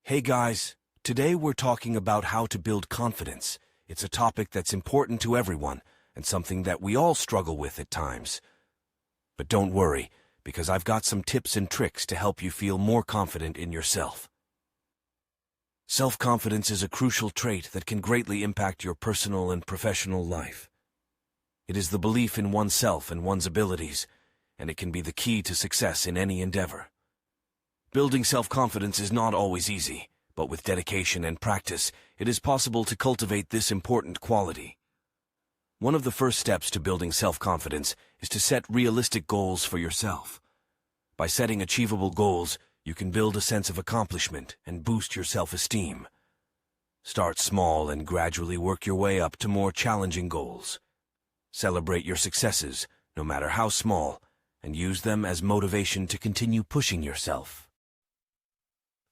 Hey guys, today we're talking about how to build confidence. It's a topic that's important to everyone and something that we all struggle with at times. But don't worry, because I've got some tips and tricks to help you feel more confident in yourself. Self-confidence is a crucial trait that can greatly impact your personal and professional life. It is the belief in oneself and one's abilities, and it can be the key to success in any endeavor. Building self-confidence is not always easy, but with dedication and practice, it is possible to cultivate this important quality. One of the first steps to building self-confidence is to set realistic goals for yourself. By setting achievable goals, you can build a sense of accomplishment and boost your self-esteem. Start small and gradually work your way up to more challenging goals. Celebrate your successes, no matter how small, and use them as motivation to continue pushing yourself.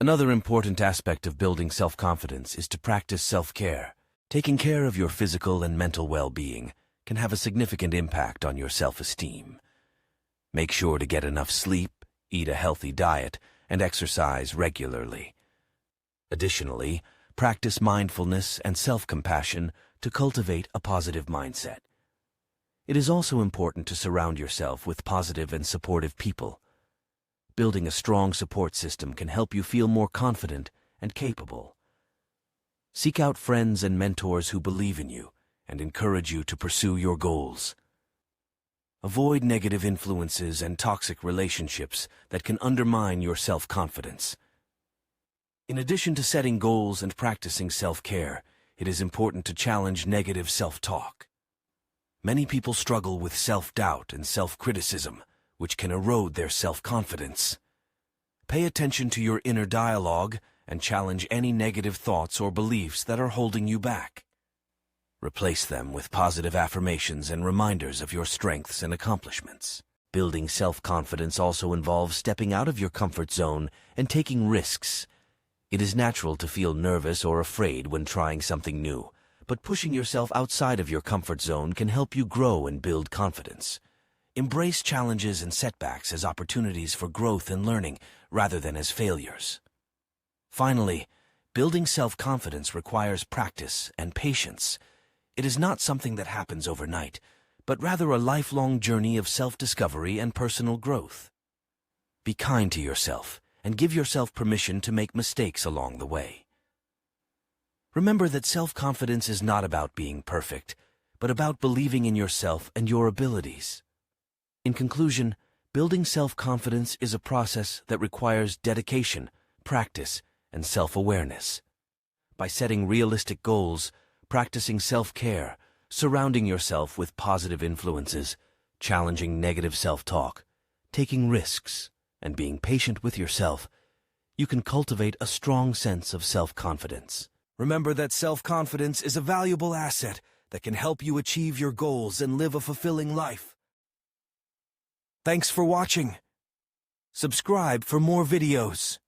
Another important aspect of building self-confidence is to practice self-care. Taking care of your physical and mental well-being can have a significant impact on your self-esteem. Make sure to get enough sleep, eat a healthy diet, and exercise regularly. Additionally, practice mindfulness and self-compassion to cultivate a positive mindset. It is also important to surround yourself with positive and supportive people. Building a strong support system can help you feel more confident and capable. Seek out friends and mentors who believe in you and encourage you to pursue your goals. Avoid negative influences and toxic relationships that can undermine your self-confidence. In addition to setting goals and practicing self-care, it is important to challenge negative self-talk. Many people struggle with self-doubt and self-criticism, which can erode their self-confidence. Pay attention to your inner dialogue and challenge any negative thoughts or beliefs that are holding you back. Replace them with positive affirmations and reminders of your strengths and accomplishments. Building self-confidence also involves stepping out of your comfort zone and taking risks. It is natural to feel nervous or afraid when trying something new, but pushing yourself outside of your comfort zone can help you grow and build confidence. Embrace challenges and setbacks as opportunities for growth and learning rather than as failures. Finally, building self-confidence requires practice and patience. It is not something that happens overnight, but rather a lifelong journey of self-discovery and personal growth. Be kind to yourself and give yourself permission to make mistakes along the way. Remember that self-confidence is not about being perfect, but about believing in yourself and your abilities. In conclusion, building self-confidence is a process that requires dedication, practice, and self-awareness. By setting realistic goals, practicing self-care, surrounding yourself with positive influences, challenging negative self-talk, taking risks, and being patient with yourself, you can cultivate a strong sense of self-confidence. Remember that self-confidence is a valuable asset that can help you achieve your goals and live a fulfilling life. Thanks for watching. Subscribe for more videos.